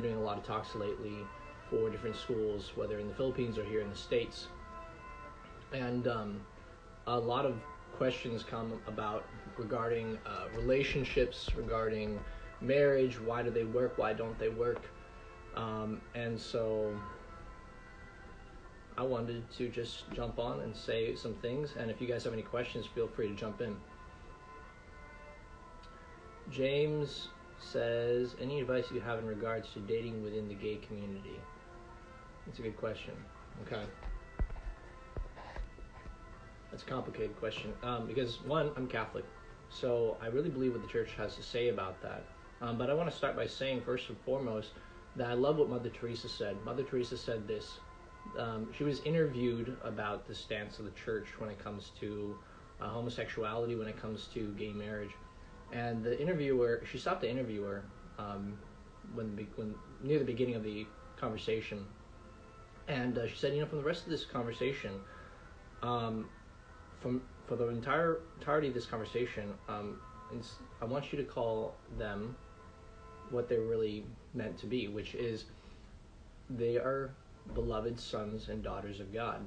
doing a lot of talks lately for different schools, whether in the Philippines or here in the States. And a lot of questions come about regarding relationships, regarding marriage. Why do they work? Why don't they work? And so I wanted to just jump on and say some things. And if you guys have any questions, feel free to jump in. James says, any advice you have in regards to dating within the gay community? That's a good question. Okay. That's a complicated question. Because one, I'm Catholic. So I really believe what the church has to say about that. But I want to start by saying, first and foremost, that I love what Mother Teresa said. Mother Teresa said this. She was interviewed about the stance of the church when it comes to homosexuality, when it comes to gay marriage. And the interviewer, she stopped the interviewer when near the beginning of the conversation. And she said, from the rest of this conversation, for the entirety of this conversation, I want you to call them what they're really meant to be, which is they are beloved sons and daughters of God.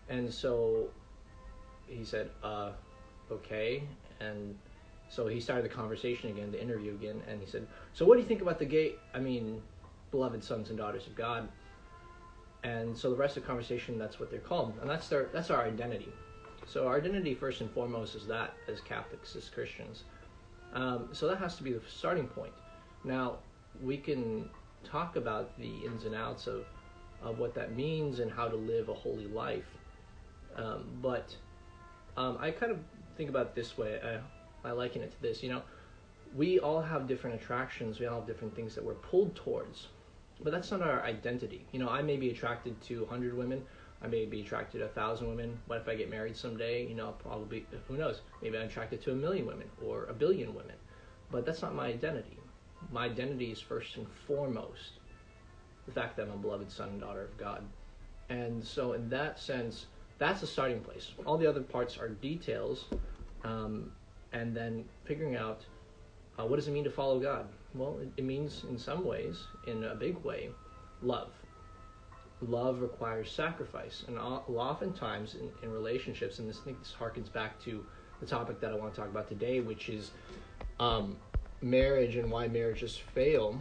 And so he said, okay. And so he started the conversation again, the interview again, and he said, so what do you think about beloved sons and daughters of God? And so the rest of the conversation, that's what they're called. And that's our identity. So our identity, first and foremost, is that as Catholics, as Christians. So that has to be the starting point. Now, we can talk about the ins and outs of what that means and how to live a holy life. But I kind of think about it this way. I liken it to this. We all have different attractions. We all have different things that we're pulled towards. But that's not our identity. I may be attracted to 100 women. I may be attracted to 1,000 women. What if I get married someday? Probably, who knows? Maybe I'm attracted to 1 million women or 1 billion women. But that's not my identity. My identity is first and foremost the fact that I'm a beloved son and daughter of God. And so in that sense, that's the starting place. All the other parts are details, and then figuring out what does it mean to follow God? Well, it means in some ways, in a big way, love. Love requires sacrifice. And oftentimes in relationships, and I think this harkens back to the topic that I want to talk about today, which is marriage and why marriages fail,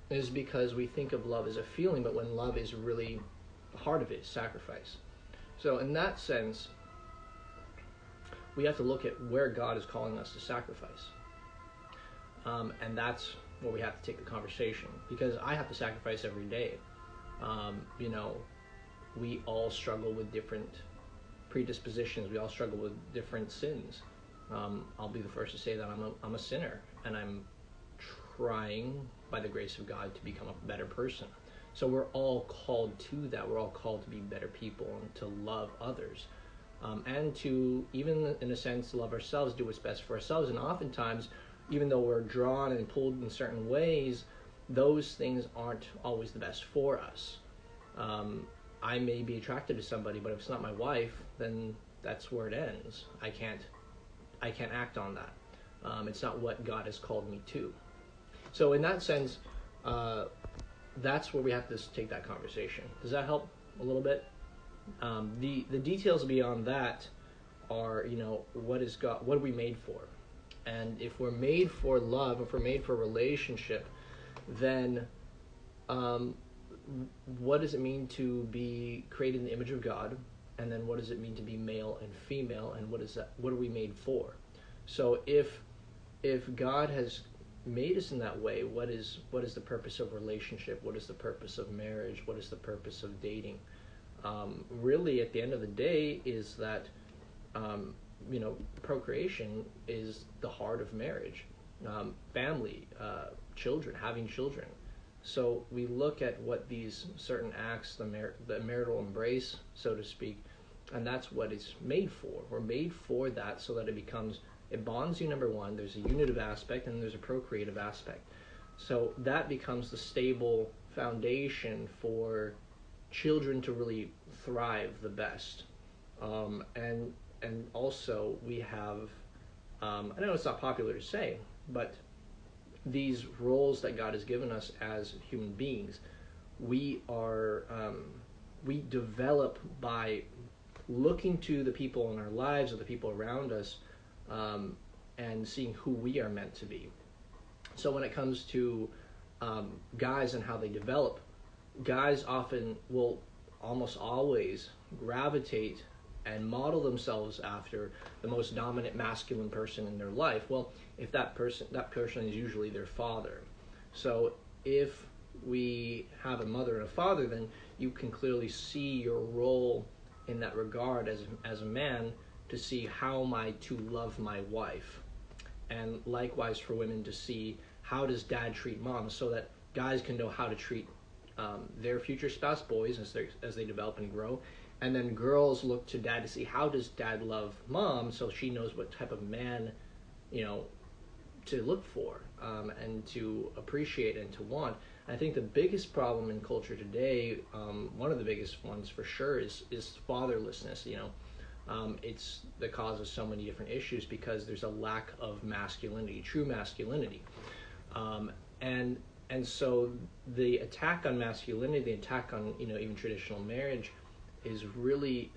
is because we think of love as a feeling, but when love is really, the heart of it is sacrifice. So in that sense, we have to look at where God is calling us to sacrifice. And that's where we have to take the conversation, because I have to sacrifice every day. We all struggle with different predispositions. We all struggle with different sins. I'll be the first to say that I'm a sinner, and I'm trying, by the grace of God, to become a better person. So we're all called to that. We're all called to be better people and to love others. And to, even in a sense, love ourselves, do what's best for ourselves. And oftentimes, even though we're drawn and pulled in certain ways, those things aren't always the best for us. I may be attracted to somebody, but if it's not my wife, then that's where it ends. I can't act on that. It's not what God has called me to. So in that sense, that's where we have to take that conversation. Does that help a little bit? The details beyond that are, what is God? What are we made for? And if we're made for love, if we're made for relationship, then what does it mean to be created in the image of God? And then what does it mean to be male and female? And what are we made for? So if God has made us in that way, what is the purpose of relationship? What is the purpose of marriage? What is the purpose of dating? Really, at the end of the day, is that procreation is the heart of marriage. Family, children, having children. So we look at what these certain acts, the marital embrace, so to speak, and that's what it's made for. We're made for that, so that it bonds you, number one. There's a unitive aspect, and there's a procreative aspect. So that becomes the stable foundation for children to really thrive the best. And also we have, I know it's not popular to say, but these roles that God has given us as human beings, we are we develop by looking to the people in our lives or the people around us, and seeing who we are meant to be. So when it comes to guys and how they develop, guys often will almost always gravitate and model themselves after the most dominant masculine person in their life. Well, if that person is usually their father. So if we have a mother and a father, then you can clearly see your role in that regard as a man, to see how am I to love my wife, and likewise for women to see how does dad treat mom, so that guys can know how to treat their future spouse, boys, as they develop and grow. And then girls look to dad to see how does dad love mom, so she knows what type of man, to look for, and to appreciate and to want. And I think the biggest problem in culture today, one of the biggest ones for sure, is fatherlessness. It's the cause of so many different issues because there's a lack of masculinity, true masculinity. And so the attack on masculinity, the attack on even traditional marriage, is really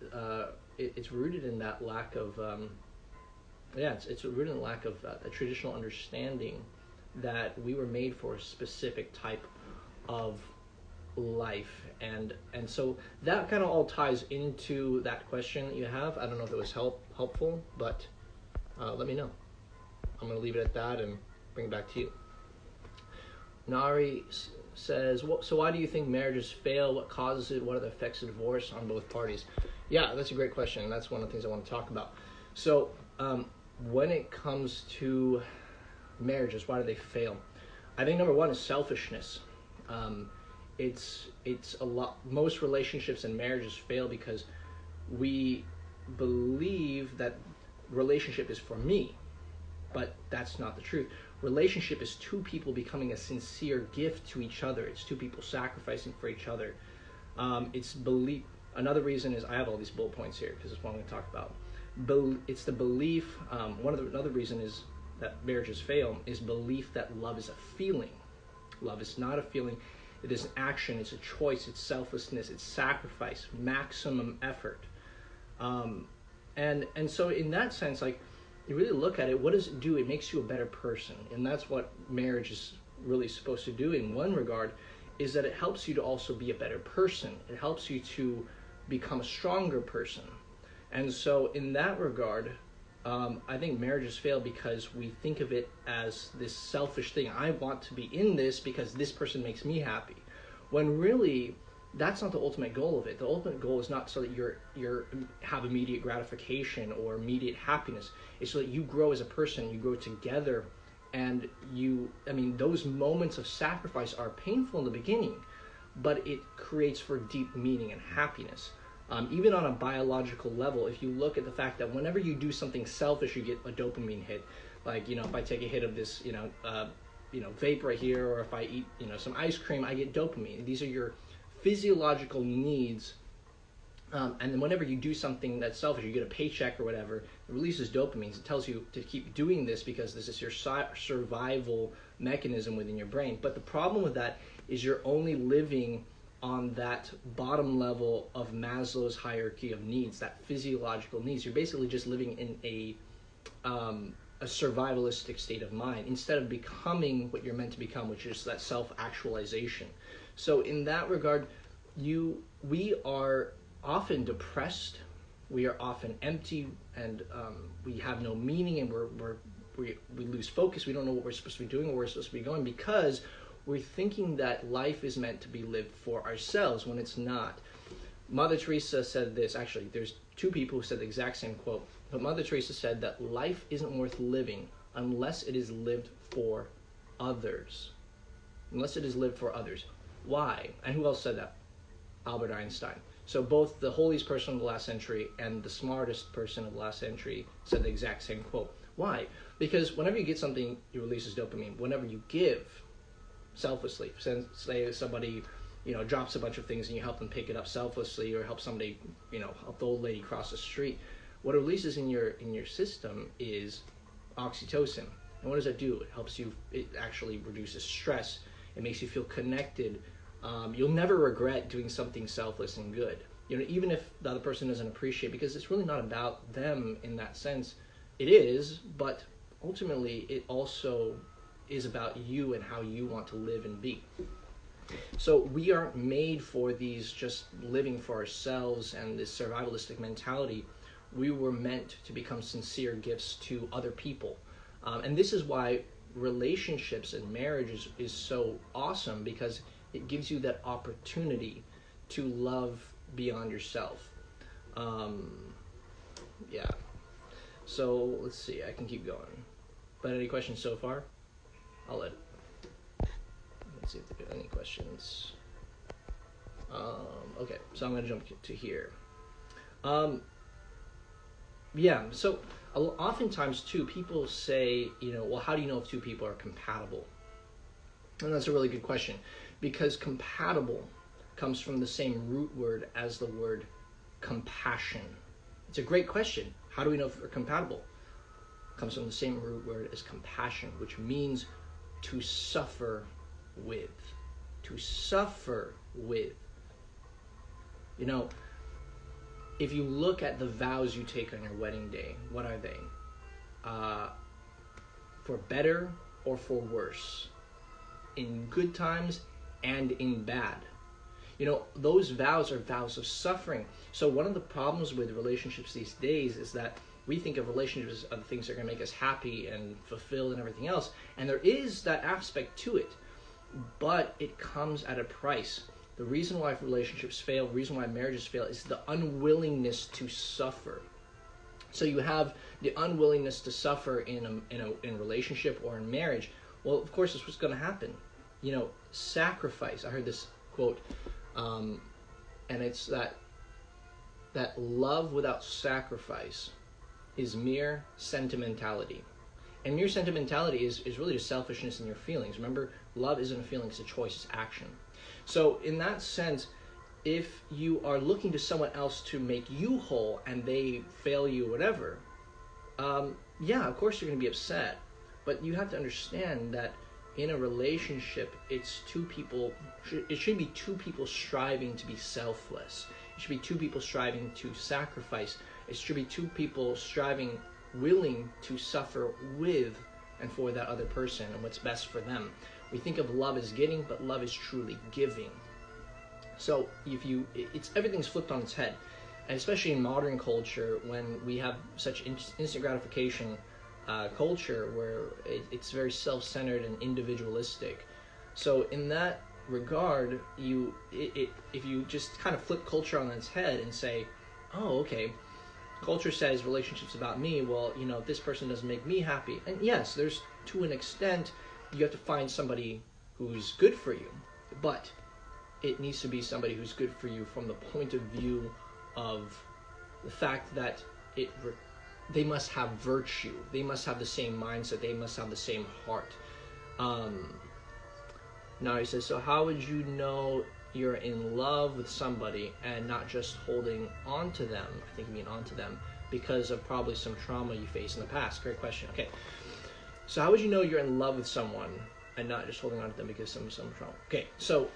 it's rooted in that lack of it's rooted in the lack of a traditional understanding that we were made for a specific type of life, and so that kind of all ties into that question that you have. I don't know if it was helpful, but let me know. I'm going to leave it at that and bring it back to you. Nari says, so why do you think marriages fail? What causes it? What are the effects of divorce on both parties? Yeah, that's a great question. That's one of the things I want to talk about. So when it comes to marriages, why do they fail? I think number one is selfishness. It's a lot. Most relationships and marriages fail because we believe that relationship is for me, but that's not the truth. Relationship is two people becoming a sincere gift to each other. It's two people sacrificing for each other. It's belief. Another reason is, I have all these bullet points here because it's what I'm going to talk about. It's the belief. Another reason is that marriages fail is belief that love is a feeling. Love is not a feeling. It is an action. It's a choice. It's selflessness. It's sacrifice. Maximum effort. And so in that sense, like, you really look at it, what does it do? It makes you a better person. And that's what marriage is really supposed to do in one regard, is that it helps you to also be a better person. It helps you to become a stronger person. And so in that regard, I think marriages fail because we think of it as this selfish thing. I want to be in this because this person makes me happy. When really, that's not the ultimate goal of it. The ultimate goal is not so that you're have immediate gratification or immediate happiness. It's so that you grow as a person, you grow together, and those moments of sacrifice are painful in the beginning, but it creates for deep meaning and happiness. Even on a biological level, if you look at the fact that whenever you do something selfish, you get a dopamine hit. Like, if I take a hit of this, vape right here, or if I eat, some ice cream, I get dopamine. These are your physiological needs, and then whenever you do something that's selfish, you get a paycheck or whatever, it releases dopamine. It tells you to keep doing this because this is your survival mechanism within your brain. But the problem with that is you're only living on that bottom level of Maslow's hierarchy of needs, that physiological needs. You're basically just living in a survivalistic state of mind instead of becoming what you're meant to become, which is that self-actualization. So in that regard, we are often depressed, we are often empty, and we have no meaning, and we lose focus. We don't know what we're supposed to be doing or where we're supposed to be going because we're thinking that life is meant to be lived for ourselves when it's not. Mother Teresa said this. Actually, there's two people who said the exact same quote. But Mother Teresa said that life isn't worth living unless it is lived for others. Unless it is lived for others. Why? And who else said that? Albert Einstein. So both the holiest person of the last century and the smartest person of the last century said the exact same quote. Why? Because whenever you get something, it releases dopamine. Whenever you give selflessly, say somebody drops a bunch of things and you help them pick it up selflessly, or help somebody, help the old lady cross the street, what it releases in your system is oxytocin. And what does that do? It helps you, it actually reduces stress. It makes you feel connected. You'll never regret doing something selfless and good. Even if the other person doesn't appreciate, because it's really not about them in that sense. It is, but ultimately it also is about you and how you want to live and be. So we aren't made for these just living for ourselves and this survivalistic mentality. We were meant to become sincere gifts to other people. And this is why relationships and marriage is so awesome, because it gives you that opportunity to love beyond yourself. Yeah. So let's see, I can keep going. But any questions so far? Let's see if there are any questions. Okay, so I'm going to jump to here. Yeah, so oftentimes too, people say, well, how do you know if two people are compatible? And that's a really good question, because compatible comes from the same root word as the word compassion. It's a great question. How do we know if we're compatible? It comes from the same root word as compassion, which means to suffer with. To suffer with. If you look at the vows you take on your wedding day, what are they? For better or for worse? In good times and in bad. Those vows are vows of suffering. So one of the problems with relationships these days is that we think of relationships as things that are going to make us happy and fulfilled and everything else. And there is that aspect to it, but it comes at a price. The reason why relationships fail, the reason why marriages fail, is the unwillingness to suffer. So you have the unwillingness to suffer in a relationship or in marriage. Well, of course, this was going to happen. Sacrifice. I heard this quote, and it's that love without sacrifice is mere sentimentality. And mere sentimentality is really just selfishness in your feelings. Remember, love isn't a feeling, it's a choice, it's action. So in that sense, if you are looking to someone else to make you whole and they fail you, whatever, yeah, of course you're going to be upset. But you have to understand that in a relationship, it should be two people striving to be selfless. It should be two people striving to sacrifice. It should be two people striving, willing to suffer with and for that other person and what's best for them. We think of love as getting, but love is truly giving. So everything's flipped on its head, and especially in modern culture, when we have such instant gratification culture where it's very self-centered and individualistic. So in that regard, if you just kind of flip culture on its head and say, oh, okay, culture says relationships about me, well, if this person doesn't make me happy, and yes, there's, to an extent, you have to find somebody who's good for you, but it needs to be somebody who's good for you from the point of view of the fact that they must have virtue, they must have the same mindset, they must have the same heart. Now he says, so how would you know you're in love with somebody and not just holding on to them? I think you mean onto them because of probably some trauma you faced in the past. Great question. Okay, so how would you know you're in love with someone and not just holding on to them because of some trauma? Okay, so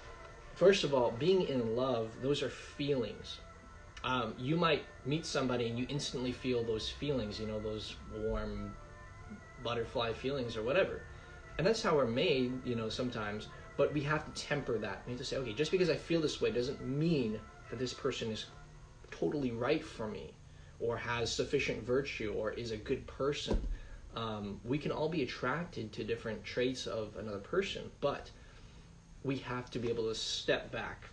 first of all, being in love, those are feelings. You might meet somebody and you instantly feel those feelings, those warm butterfly feelings or whatever. And that's how we're made, sometimes. But we have to temper that. We have to say, okay, just because I feel this way doesn't mean that this person is totally right for me or has sufficient virtue or is a good person. We can all be attracted to different traits of another person, but we have to be able to step back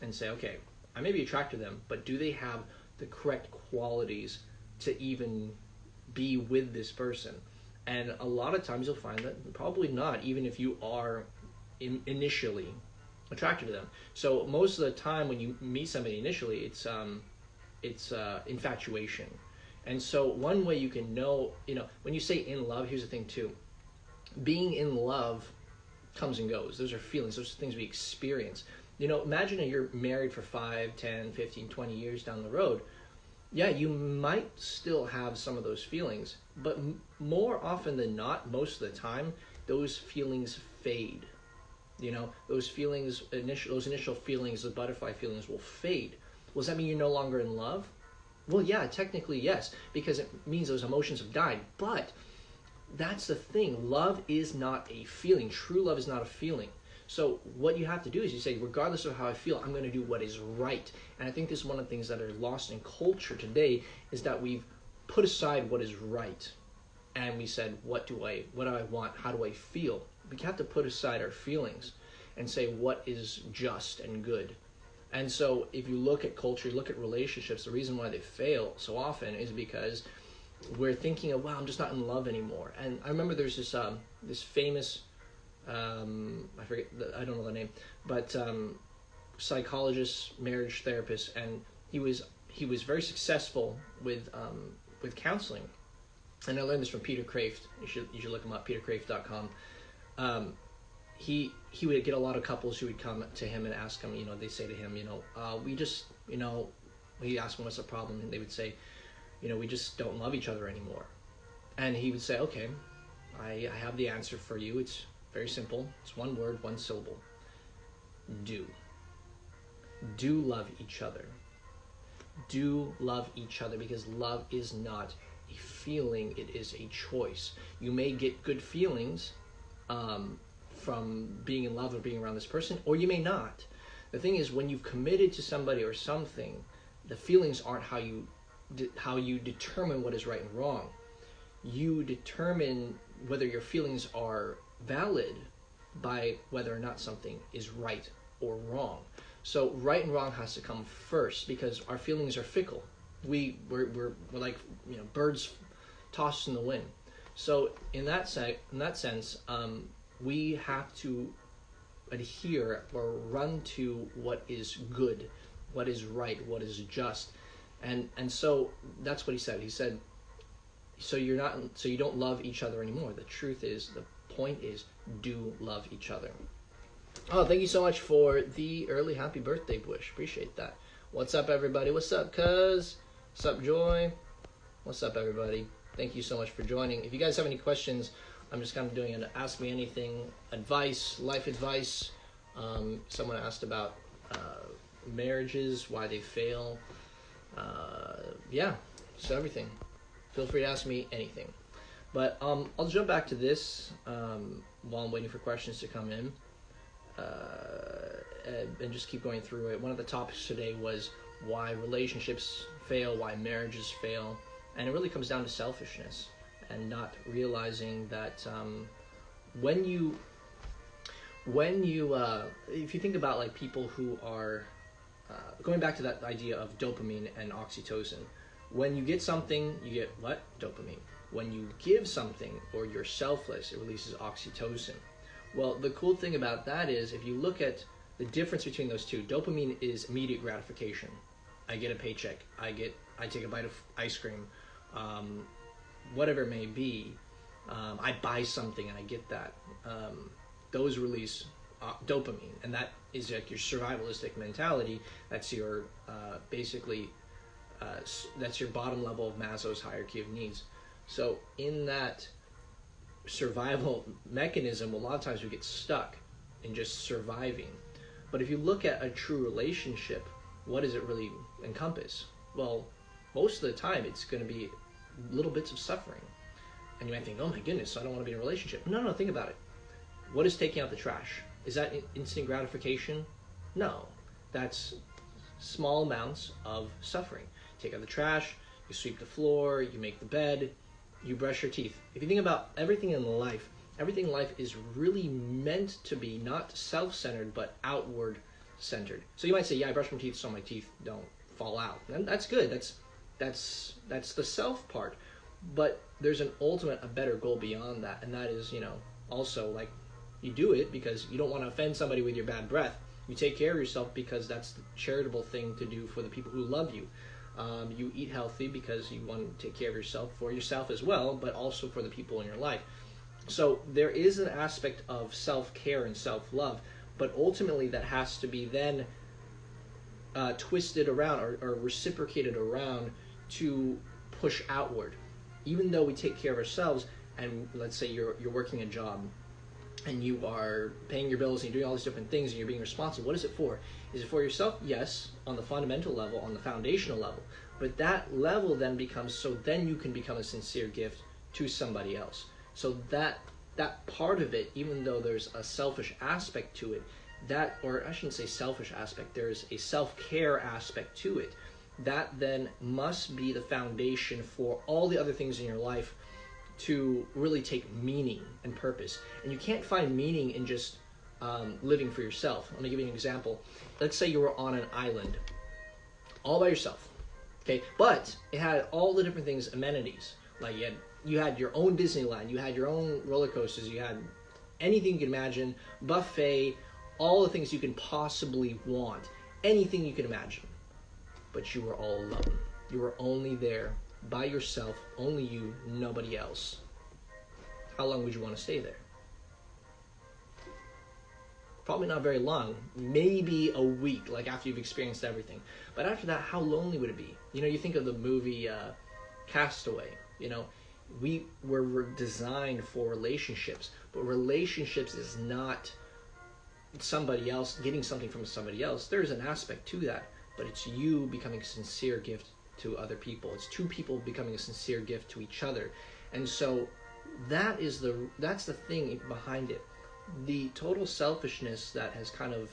and say, okay, I may be attracted to them, but do they have the correct qualities to even be with this person? And a lot of times you'll find that probably not, even if you are initially attracted to them. So most of the time when you meet somebody initially, it's infatuation. And so one way you can know, when you say in love, here's the thing too. Being in love comes and goes. Those are feelings. Those are things we experience. Imagine that you're married for 5, 10, 15, 20 years down the road. yeah, you might still have some of those feelings, but more often than not, most of the time, those feelings fade. You know, those feelings, those initial feelings, the butterfly feelings will fade. Well, does that mean you're no longer in love? Well, yeah, technically yes, because it means those emotions have died. But that's the thing. Love is not a feeling. True love is not a feeling. So what you have to do is you say, regardless of how I feel, I'm going to do what is right. And I think this is one of the things that are lost in culture today, is that we've put aside what is right. And we said, what do I want? How do I feel? We have to put aside our feelings and say what is just and good. And so if you look at culture, you look at relationships, the reason why they fail so often is because we're thinking of, wow, I'm just not in love anymore. And I remember there's this famous, I forget, I don't know the name, but psychologist, marriage therapist, and he was very successful with counseling. And I learned this from Peter Kraft. You should look him up, peterkraft.com. He would get a lot of couples who would come to him and ask him, they say to him, we just, he asked them what's the problem, and they would say, we just don't love each other anymore. And he would say, okay, I have the answer for you. It's very simple. It's one word, one syllable. Do love each other. Do love each other, because love is not a feeling, it is a choice. You may get good feelings from being in love or being around this person, or you may not. The thing is, when you've committed to somebody or something, the feelings aren't how you determine what is right and wrong. You determine whether your feelings are valid by whether or not something is right or wrong. So right and wrong has to come first, because our feelings are fickle. We're like birds tossed in the wind. So in that sense, we have to adhere or run to what is good, what is right, what is just, and so that's what he said. He said, so you don't love each other anymore. The truth is, the point is, do love each other. Oh, thank you so much for the early happy birthday wish. Appreciate that. What's up, everybody? What's up, cuz? What's up, Joy? What's up, everybody? Thank you so much for joining. If you guys have any questions, I'm just kind of doing an Ask Me Anything advice, life advice. Someone asked about marriages, why they fail. So everything. Feel free to ask me anything. But I'll jump back to this while I'm waiting for questions to come in. And just keep going through it. One of the topics today was why relationships fail, why marriages fail, and it really comes down to selfishness and not realizing that when you if you think about like people who are going back to that idea of dopamine and oxytocin, when you get something, you get what? Dopamine. When you give something or you're selfless, it releases oxytocin. Well, the cool thing about that is, if you look at the difference between those two, dopamine is immediate gratification. I get a paycheck. I take a bite of ice cream, whatever it may be. I buy something and I get that. Those release dopamine, and that is like your survivalistic mentality. That's your that's your bottom level of Maslow's hierarchy of needs. So in that survival mechanism, a lot of times we get stuck in just surviving. But if you look at a true relationship, what does it really encompass? Well, most of the time it's going to be little bits of suffering. And you might think, oh my goodness, so I don't want to be in a relationship. No, think about it. What is taking out the trash? Is that instant gratification? No. That's small amounts of suffering. Take out the trash, you sweep the floor, you make the bed, you brush your teeth. If you think about everything in life is really meant to be not self-centered, but outward-centered. So you might say, yeah, I brush my teeth so my teeth don't fall out. And that's good. That's the self part. But there's a better goal beyond that. And that is, also like you do it because you don't want to offend somebody with your bad breath. You take care of yourself because that's the charitable thing to do for the people who love you. You eat healthy because you want to take care of yourself, for yourself as well, but also for the people in your life. So there is an aspect of self-care and self-love, but ultimately that has to be then twisted around or reciprocated around to push outward. Even though we take care of ourselves, and let's say you're working a job and you are paying your bills and you're doing all these different things and you're being responsible, what is it for? Is it for yourself? Yes, on the fundamental level, on the foundational level. But that level then becomes, so then you can become a sincere gift to somebody else. So that part of it, even though there's a selfish aspect to it, that, or I shouldn't say selfish aspect, there's a self-care aspect to it, that then must be the foundation for all the other things in your life to really take meaning and purpose. And you can't find meaning in just living for yourself. Let me give you an example. Let's say you were on an island all by yourself, okay? But it had all the different things, amenities. Like you had your own Disneyland, you had your own roller coasters, you had anything you can imagine, buffet, all the things you can possibly want, anything you can imagine. But you were all alone. You were only there by yourself, only you, nobody else. How long would you want to stay there? Probably not very long. Maybe a week, like after you've experienced everything. But after that, how lonely would it be? You know, you think of the movie Castaway. You know, we were designed for relationships, but relationships is not somebody else getting something from somebody else. There's an aspect to that, but it's you becoming a sincere gift to other people. It's two people becoming a sincere gift to each other. And so that's the thing behind it. The total selfishness that has kind of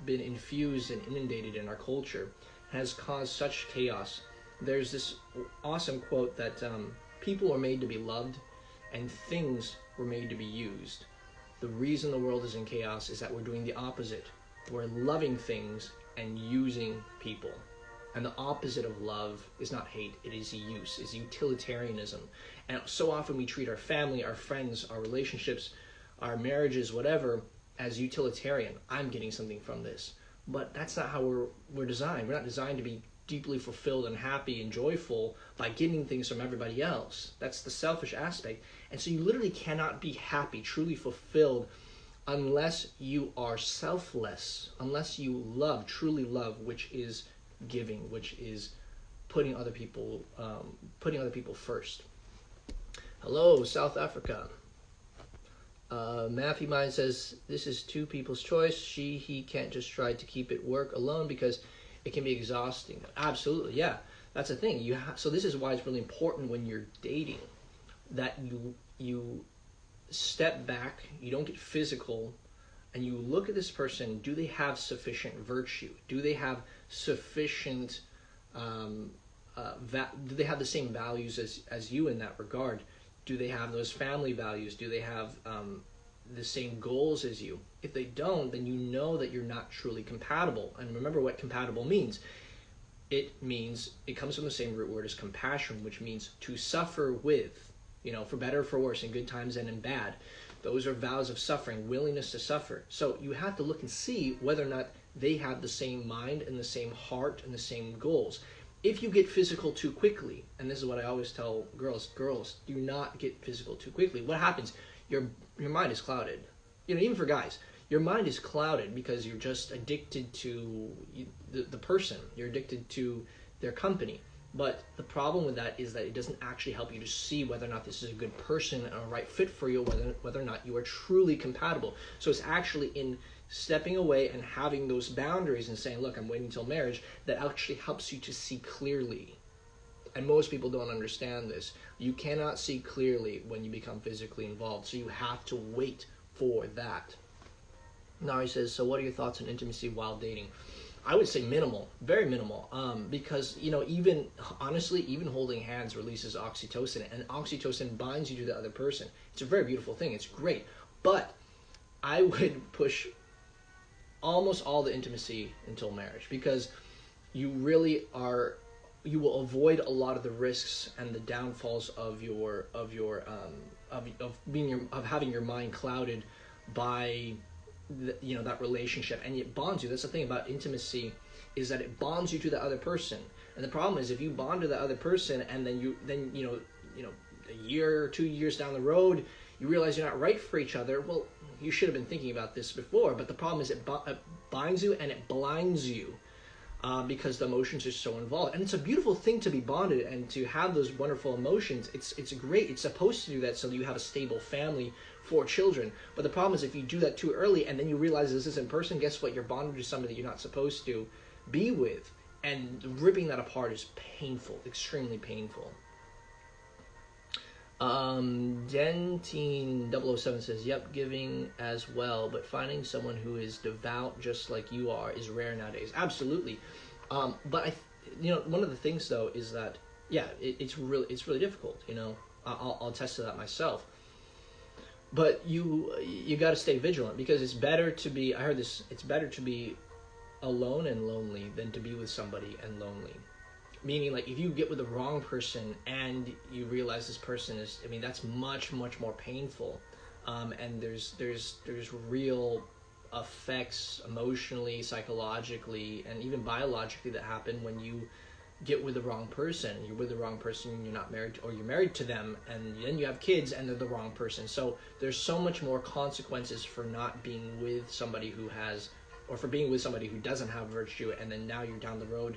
been infused and inundated in our culture has caused such chaos. There's this awesome quote that people are made to be loved and things were made to be used. The reason the world is in chaos is that we're doing the opposite. We're loving things and using people. And the opposite of love is not hate, it is use, is utilitarianism. And so often we treat our family, our friends, our relationships, our marriages, whatever, as utilitarian. I'm getting something from this. But that's not how we're designed. We're not designed to be deeply fulfilled and happy and joyful by getting things from everybody else. That's the selfish aspect. And so you literally cannot be happy, truly fulfilled, unless you are selfless, unless you love, truly love, which is giving, which is putting other people first. Hello, South Africa. Matthew Mine says, this is two people's choice. He can't just try to keep it work alone because it can be exhausting. Absolutely, yeah. That's the thing. So this is why it's really important when you're dating that you step back, you don't get physical, and you look at this person. Do they have sufficient virtue? Do they have sufficient do they have the same values as you in that regard? Do they have those family values? Do they have the same goals as you? If they don't, then you know that you're not truly compatible. And remember what compatible means. It means, it comes from the same root word as compassion, which means to suffer with, for better or for worse, in good times and in bad. Those are vows of suffering, willingness to suffer. So you have to look and see whether or not they have the same mind and the same heart and the same goals. If you get physical too quickly, and this is what I always tell girls, do not get physical too quickly. What happens? Your mind is clouded. Even for guys, your mind is clouded because you're just addicted to the person. You're addicted to their company. But the problem with that is that it doesn't actually help you to see whether or not this is a good person and a right fit for you, whether or not you are truly compatible. So it's actually in stepping away and having those boundaries and saying, look, I'm waiting until marriage, that actually helps you to see clearly. And most people don't understand this. You cannot see clearly when you become physically involved, so you have to wait for that. Nari says, so what are your thoughts on intimacy while dating? I would say minimal, very minimal, because, even holding hands releases oxytocin, and oxytocin binds you to the other person. It's a very beautiful thing. It's great. But I would push almost all the intimacy until marriage, because you will avoid a lot of the risks and the downfalls of having your mind clouded by that relationship, and it bonds you. That's the thing about intimacy, is that it bonds you to the other person. And the problem is, if you bond to the other person and then a year or 2 years down the road you realize you're not right for each other, well, you should have been thinking about this before. But the problem is it binds you and it blinds you because the emotions are so involved. And it's a beautiful thing to be bonded and to have those wonderful emotions. It's great. It's supposed to do that so you have a stable family for children. But the problem is if you do that too early and then you realize this isn't person, guess what? You're bonded to somebody that you're not supposed to be with. And ripping that apart is painful, extremely painful. Dentine007 says, yep, giving as well, but finding someone who is devout just like you are is rare nowadays. Absolutely. But one of the things though is that, yeah, it's really difficult, I'll attest to that myself. But you got to stay vigilant, because it's better to be, I heard this, it's better to be alone and lonely than to be with somebody and lonely. Meaning, like, if you get with the wrong person and you realize this person is, that's much, much more painful. And there's real effects emotionally, psychologically, and even biologically that happen when you get with the wrong person. You're with the wrong person and you're not married, or you're married to them, and then you have kids and they're the wrong person. So there's so much more consequences for not being with somebody who has, or for being with somebody who doesn't have virtue, and then now you're down the road,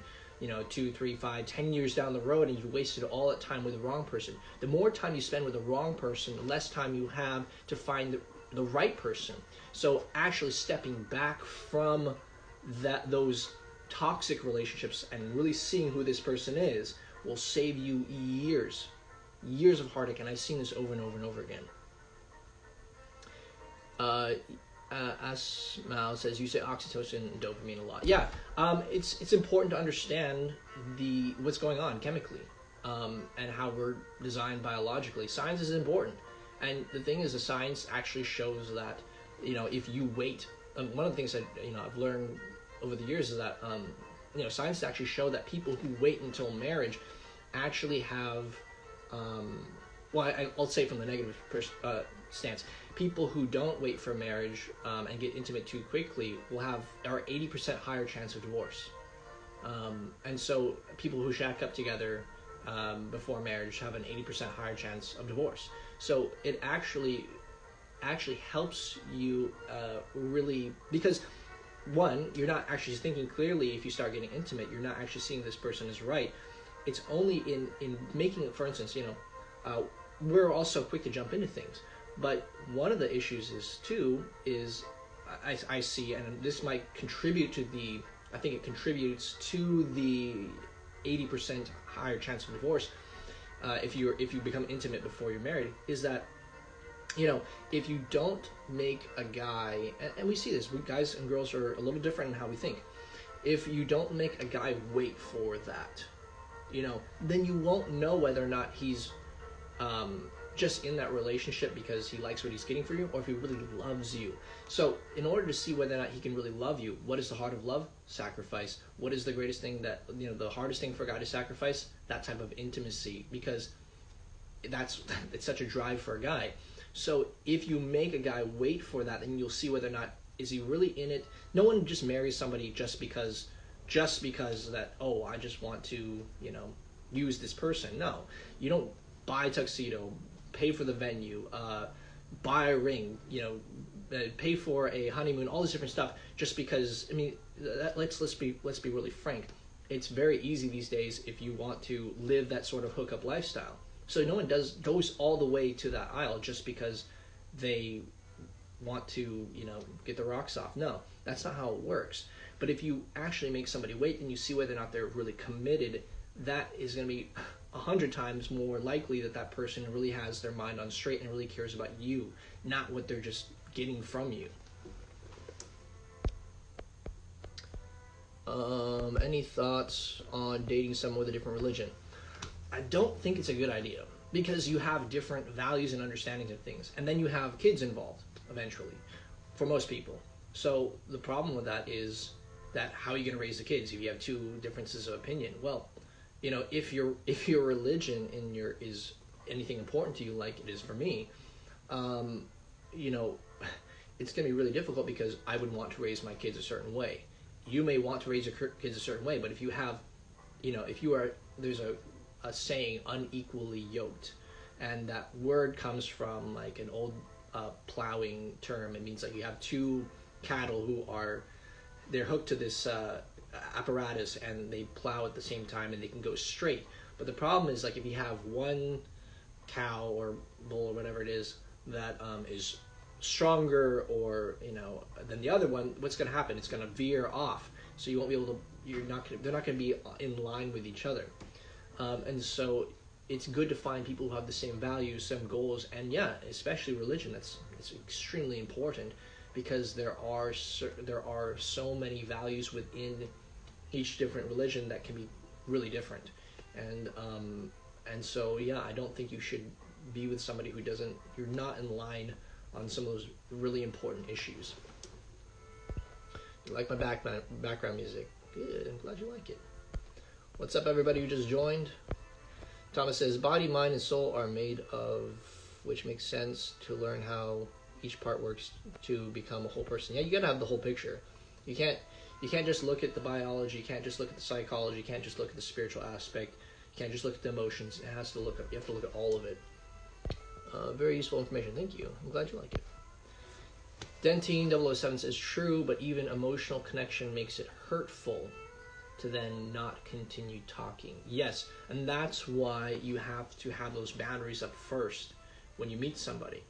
2, 3, 5, 10 years down the road, and you've wasted all that time with the wrong person. The more time you spend with the wrong person, the less time you have to find the right person. So actually stepping back from those toxic relationships and really seeing who this person is will save you years of heartache. And I've seen this over and over and over again. Asmal says, you say oxytocin and dopamine a lot. Yeah, it's important to understand what's going on chemically, and how we're designed biologically. Science is important, and the thing is, the science actually shows that, if you wait, one of the things that I've learned over the years is that science actually show that people who wait until marriage actually have, I'll say from the negative stance. People who don't wait for marriage and get intimate too quickly are 80% higher chance of divorce. And so people who shack up together before marriage have an 80% higher chance of divorce. So it actually helps you really, because one, you're not actually thinking clearly. If you start getting intimate, you're not actually seeing this person as right. It's only in making it, for instance, we're also quick to jump into things. But one of the issues is I see, and this might contribute to I think it contributes to the 80% higher chance of divorce if you become intimate before you're married, is that, if you don't make a guy, and we see this, guys and girls are a little different in how we think. If you don't make a guy wait for that, then you won't know whether or not he's just in that relationship because he likes what he's getting for you, or if he really loves you. So in order to see whether or not he can really love you, what is the heart of love? Sacrifice. What is the greatest thing the hardest thing for a guy to sacrifice? That type of intimacy, because it's such a drive for a guy. So if you make a guy wait for that, then you'll see whether or not is he really in it. No one just marries somebody just because that, oh, I just want to, use this person. No, you don't buy a tuxedo, pay for the venue, buy a ring, pay for a honeymoon, all this different stuff, just because. Let's be really frank. It's very easy these days if you want to live that sort of hookup lifestyle. So no one goes all the way to that aisle just because they want to, get the rocks off. No, that's not how it works. But if you actually make somebody wait and you see whether or not they're really committed, that is going to be 100 times more likely that person really has their mind on straight and really cares about you, not what they're just getting from you. Any thoughts on dating someone with a different religion? I don't think it's a good idea, because you have different values and understandings of things, and then you have kids involved eventually, for most people. So the problem with that is that how are you going to raise the kids if you have two differences of opinion? Well, if your religion is anything important to you, like it is for me, it's going to be really difficult, because I would want to raise my kids a certain way. You may want to raise your kids a certain way, but if you have, there's a saying, unequally yoked, and that word comes from like an old plowing term. It means like you have two cattle they're hooked to this apparatus and they plow at the same time and they can go straight. But the problem is, like, if you have one cow or bull or whatever it is that is stronger, or than the other one, what's going to happen? It's going to veer off, so you won't be able to. They're not going to be in line with each other, and so it's good to find people who have the same values, same goals, and especially religion. It's extremely important, because there are so many values within each different religion that can be really different, and so I don't think you should be with somebody who doesn't. You're not in line on some of those really important issues. You like my background music? Good. I'm glad you like it. What's up, everybody who just joined? Thomas says, body, mind, and soul are made of, which makes sense to learn how each part works to become a whole person. Yeah, you gotta have the whole picture. You can't just look at the biology. You can't just look at the psychology. You can't just look at the spiritual aspect. You can't just look at the emotions. You have to look at all of it. Very useful information. Thank you. I'm glad you like it. Dentine 007 says, true, but even emotional connection makes it hurtful to then not continue talking. Yes, and that's why you have to have those boundaries up first when you meet somebody,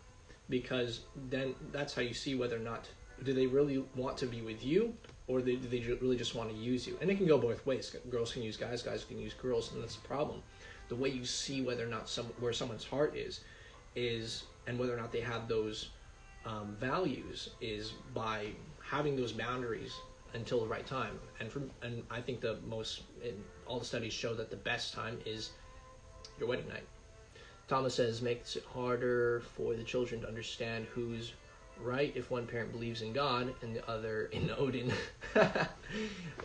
because then that's how you see whether or not do they really want to be with you, or do they really just want to use you. And it can go both ways. Girls can use guys, guys can use girls, and that's the problem. The way you see whether or not where someone's heart is and whether or not they have those values is by having those boundaries until the right time. And I think all the studies show that the best time is your wedding night. Thomas says, makes it harder for the children to understand who's right if one parent believes in God and the other in Odin. Yeah,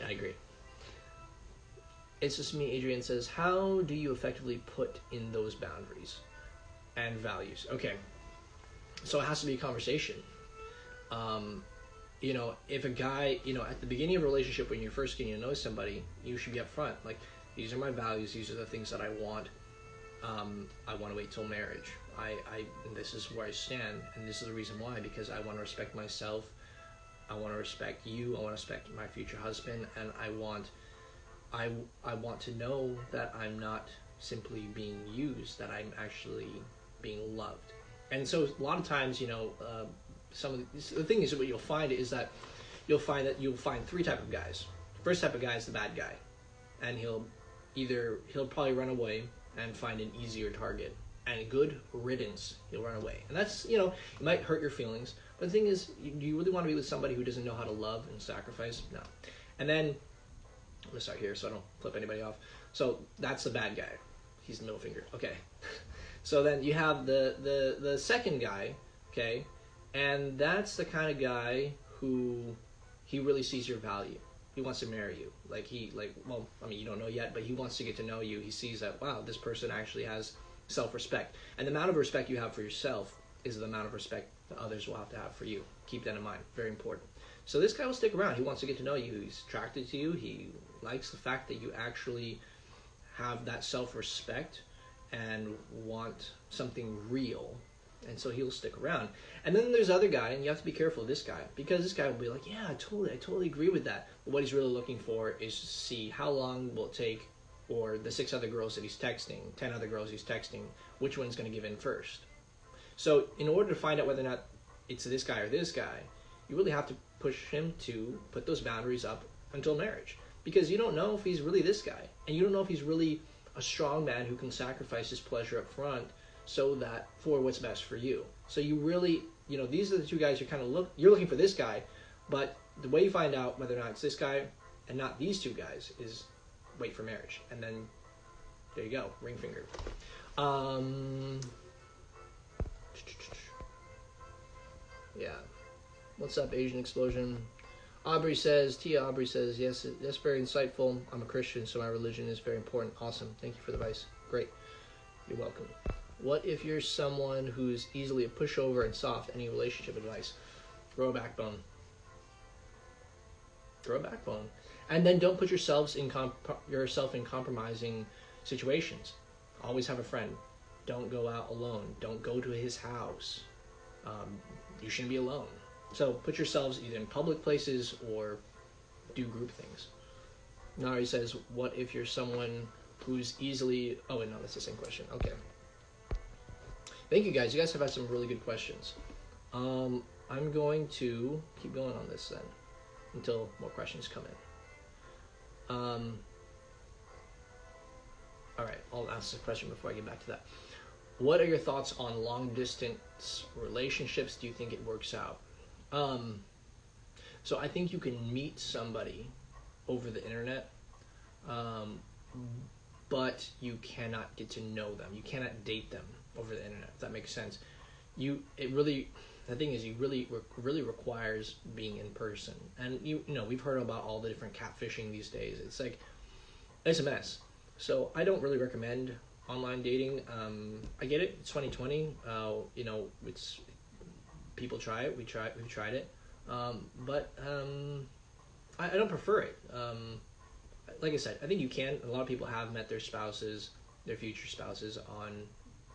I agree. It's just me. Adrian says, how do you effectively put in those boundaries and values? Okay, so it has to be a conversation. If a guy, at the beginning of a relationship, when you're first getting to know somebody, you should be upfront. Like, these are my values. These are the things that I want. I want to wait till marriage. And this is where I stand, and this is the reason why. Because I want to respect myself. I want to respect you. I want to respect my future husband, and I want to know that I'm not simply being used. That I'm actually being loved. And so a lot of times, the thing is, what you'll find is that you'll find three type of guys. First type of guy is the bad guy, and he'll probably run away and find an easier target, and good riddance, he'll run away. And that's, it might hurt your feelings, but the thing is, do you really want to be with somebody who doesn't know how to love and sacrifice? No. And then, let's start here so I don't flip anybody off. So that's the bad guy. He's the middle finger. Okay. So then you have the second guy, okay, and that's the kind of guy who he really sees your value. He wants to marry you. You don't know yet, but he wants to get to know you. He sees that, wow, this person actually has self-respect. And the amount of respect you have for yourself is the amount of respect that others will have to have for you. Keep that in mind. Very important. So this guy will stick around. He wants to get to know you. He's attracted to you. He likes the fact that you actually have that self-respect and want something real, and so he'll stick around. And then there's the other guy, and you have to be careful of this guy, because this guy will be like, yeah, I totally agree with that. But what he's really looking for is to see how long will it take, or the 6 other girls that he's texting, 10 other girls he's texting, which one's going to give in first. So in order to find out whether or not it's this guy or this guy, you really have to push him to put those boundaries up until marriage, because you don't know if he's really this guy, and you don't know if he's really a strong man who can sacrifice his pleasure up front for what's best for you. So you really, these are the two guys you're looking for this guy, but the way you find out whether or not it's this guy and not these two guys is wait for marriage. And then there you go, ring finger. Yeah. What's up, Asian Explosion? Tia Aubrey says, yes, that's very insightful. I'm a Christian, so my religion is very important. Awesome. Thank you for the advice. Great. You're welcome. What if you're someone who's easily a pushover and soft? Any relationship advice? Grow a backbone. Grow a backbone. And then don't put yourself in compromising situations. Always have a friend. Don't go out alone. Don't go to his house. You shouldn't be alone. So put yourselves either in public places or do group things. Nari says, what if you're someone who's easily... Oh, wait, no, that's the same question. Okay. Thank you, guys. You guys have had some really good questions. I'm going to keep going on this then until more questions come in. All right, I'll ask this question before I get back to that. What are your thoughts on long-distance relationships? Do you think it works out? So I think you can meet somebody over the internet, but you cannot get to know them. You cannot date them over the internet, if that makes sense. The thing is, you really requires being in person. And you know, we've heard about all the different catfishing these days. It's like, it's a mess. So I don't really recommend online dating. I get it. It's 2020. You know, it's people try it. We've tried it. But I don't prefer it. Like I said, I think you can. A lot of people have met their spouses, their future spouses, on,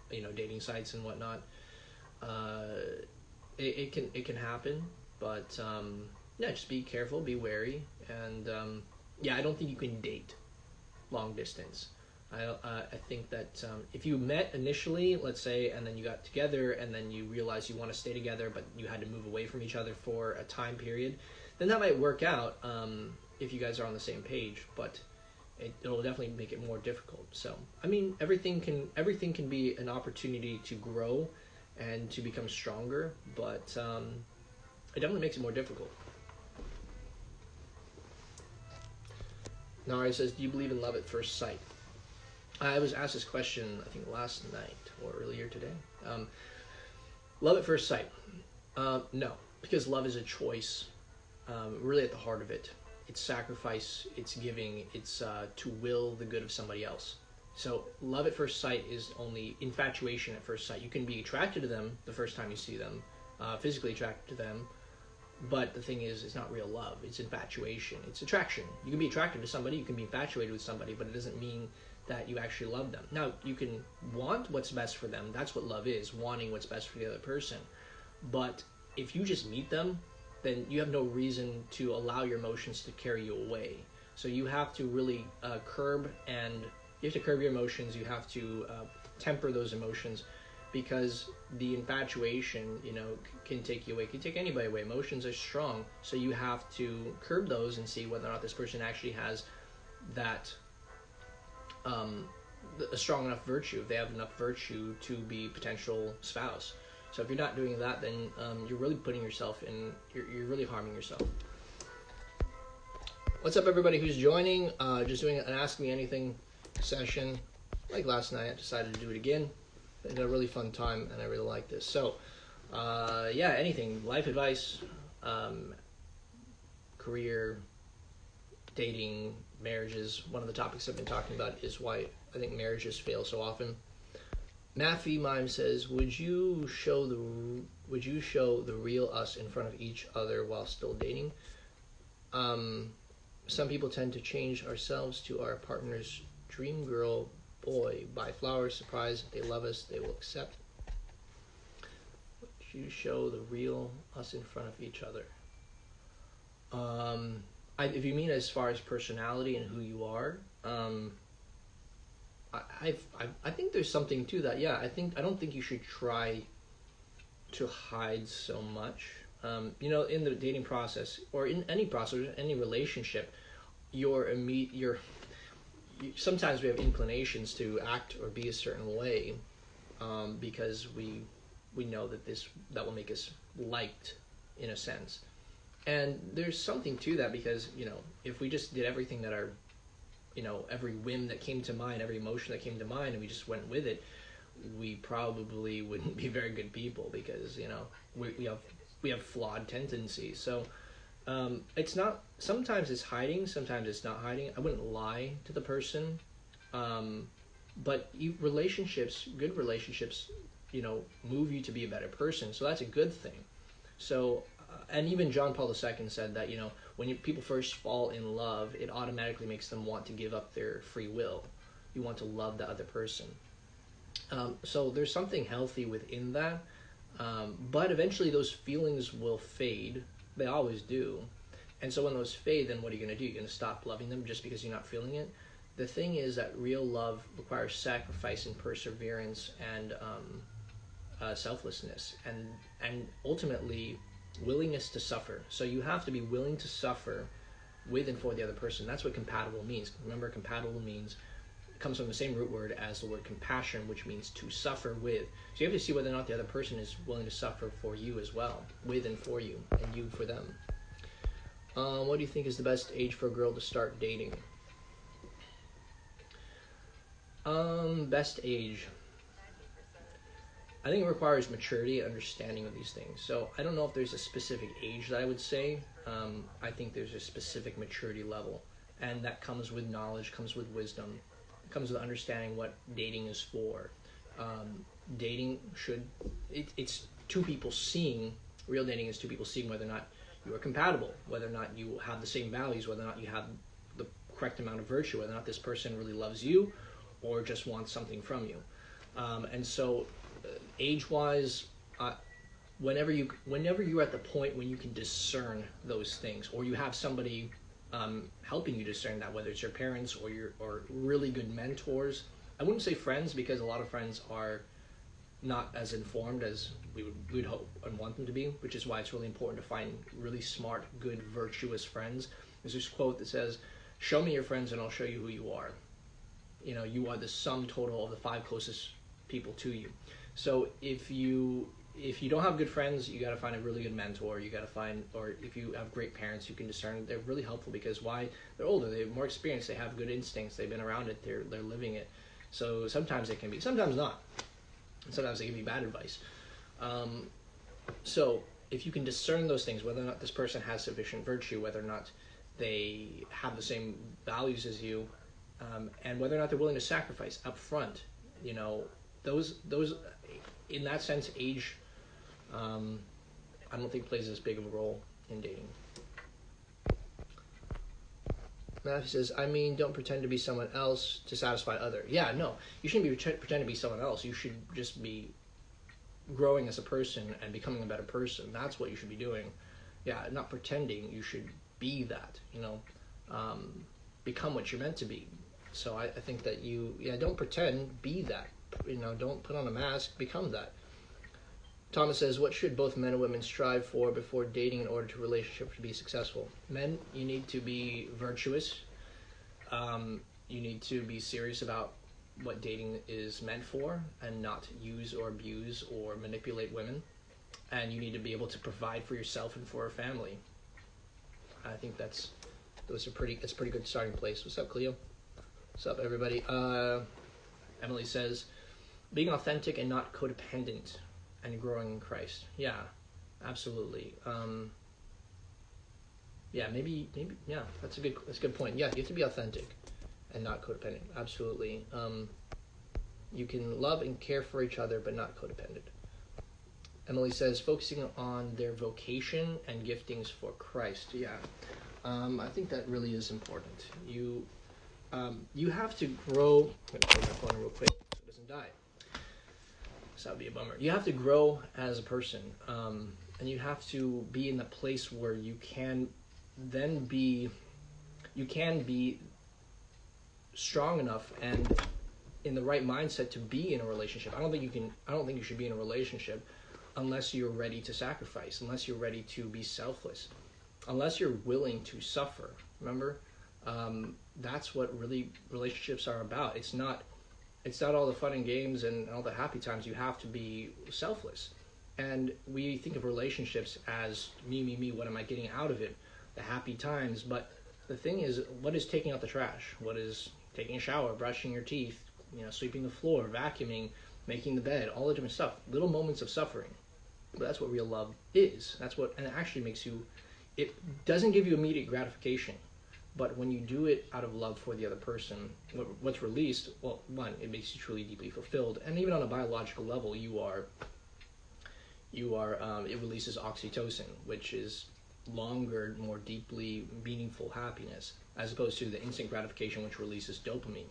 you know, dating sites and whatnot. It can happen, but yeah, just be careful, be wary, and yeah, I don't think you can date long distance. I think that if you met initially, let's say, and then you got together, and then you realize you want to stay together, but you had to move away from each other for a time period, then that might work out if you guys are on the same page. But it'll definitely make it more difficult. So I mean, everything can be an opportunity to grow and to become stronger, but it definitely makes it more difficult. Nari says, do you believe in love at first sight? I was asked this question, I think, last night or earlier today. Love at first sight. No, because love is a choice, really at the heart of it. It's sacrifice, it's giving, it's to will the good of somebody else. So love at first sight is only infatuation at first sight. You can be attracted to them the first time you see them, physically attracted to them, but the thing is, it's not real love. It's infatuation. It's attraction. You can be attracted to somebody, you can be infatuated with somebody, but it doesn't mean that you actually love them. Now, you can want what's best for them. That's what love is, wanting what's best for the other person. But if you just meet them, then you have no reason to allow your emotions to carry you away. So you have to really curb your emotions. You have to temper those emotions, because the infatuation, you know, can take you away. Can take anybody away. Emotions are strong, so you have to curb those and see whether or not this person actually has that a strong enough virtue, if they have enough virtue to be potential spouse. So if you're not doing that, then you're really putting yourself in, you're really harming yourself. What's up, everybody who's joining? Just doing an Ask Me Anything session. Like last night, I decided to do it again. I had a really fun time, and I really like this. So, yeah, anything, life advice, career, dating, marriages. One of the topics I've been talking about is why I think marriages fail so often. Maffy Mime says, would you show the real us in front of each other while still dating? Some people tend to change ourselves to our partner's dream girl, boy, buy flowers, surprise. If they love us, they will accept. Would you show the real us in front of each other? If you mean as far as personality and who you are, I think there's something to that. Yeah, I don't think you should try to hide so much. You know, in the dating process or in any process, any relationship, sometimes we have inclinations to act or be a certain way, because we know that will make us liked, in a sense. And there's something to that, because, you know, if we just did everything that our, you know, every whim that came to mind, every emotion that came to mind, and we just went with it, we probably wouldn't be very good people, because, you know, we have flawed tendencies. So it's not, sometimes it's hiding, sometimes it's not hiding. I wouldn't lie to the person, but good relationships, you know, move you to be a better person. So that's a good thing. So and even John Paul II said that, you know, when people first fall in love, it automatically makes them want to give up their free will. You want to love the other person. So there's something healthy within that. But eventually those feelings will fade. They always do. And so when those fade, then what are you going to do? You're going to stop loving them just because you're not feeling it? The thing is that real love requires sacrifice and perseverance and selflessness and ultimately willingness to suffer. So you have to be willing to suffer with and for the other person. That's what compatible means. Remember, compatible means, it comes from the same root word as the word compassion, which means to suffer with. So you have to see whether or not the other person is willing to suffer for you as well, with and for you, and you for them. What do you think is the best age for a girl to start dating? Best age. I think it requires maturity and understanding of these things. So I don't know if there's a specific age that I would say. I think there's a specific maturity level, and that comes with knowledge, comes with wisdom, comes with understanding what dating is for. Dating it's two people seeing. Real dating is two people seeing whether or not you are compatible, whether or not you have the same values, whether or not you have the correct amount of virtue, whether or not this person really loves you or just wants something from you. And so age-wise, whenever you're at the point when you can discern those things, or you have somebody helping you discern that, whether it's your parents or really good mentors. I wouldn't say friends, because a lot of friends are not as informed as we'd hope and want them to be, which is why it's really important to find really smart, good, virtuous friends. There's this quote that says, "Show me your friends and I'll show you who you are." You know, you are the sum total of the 5 closest people to you. So if you don't have good friends, you got to find a really good mentor. You got to find, or if you have great parents who can discern, they're really helpful, because why? They're older, they have more experience, they have good instincts, they've been around it, they're living it. So sometimes it can be, sometimes not. Sometimes they give you bad advice. So if you can discern those things, whether or not this person has sufficient virtue, whether or not they have the same values as you, and whether or not they're willing to sacrifice up front, you know, those in that sense, age, I don't think plays as big of a role in dating. Matthew says, I mean, don't pretend to be someone else to satisfy others. Yeah, no, you shouldn't be pretending to be someone else. You should just be growing as a person and becoming a better person. That's what you should be doing. Yeah, not pretending. You should be that, you know, become what you're meant to be. So I think that don't pretend, be that. You know, don't put on a mask, become that. Thomas says, what should both men and women strive for before dating in order to relationship to be successful? Men, you need to be virtuous. You need to be serious about what dating is meant for and not use or abuse or manipulate women. And you need to be able to provide for yourself and for a family. I think that's a pretty good starting place. What's up, Cleo? What's up, everybody? Emily says, being authentic and not codependent and growing in Christ. Yeah, absolutely. Maybe. Yeah, that's a good point. Yeah, you have to be authentic and not codependent. Absolutely. You can love and care for each other, but not codependent. Emily says, focusing on their vocation and giftings for Christ. Yeah, I think that really is important. You have to grow. I'm gonna plug my phone real quick so it doesn't die. So that would be a bummer. You have to grow as a person, and you have to be in the place where you can be strong enough and in the right mindset to be in a relationship. I don't think you should be in a relationship unless you're ready to sacrifice, unless you're ready to be selfless, unless you're willing to suffer. Remember, that's what really relationships are about. It's not all the fun and games and all the happy times. You have to be selfless. And we think of relationships as me, what am I getting out of it? The happy times. But the thing is, what is taking out the trash? What is taking a shower, brushing your teeth, sweeping the floor, vacuuming, making the bed, all the different stuff. Little moments of suffering. But that's what real love is. And it actually it doesn't give you immediate gratification. But when you do it out of love for the other person, what's released, well, one, it makes you truly deeply fulfilled. And even on a biological level, it releases oxytocin, which is longer, more deeply meaningful happiness, as opposed to the instant gratification, which releases dopamine.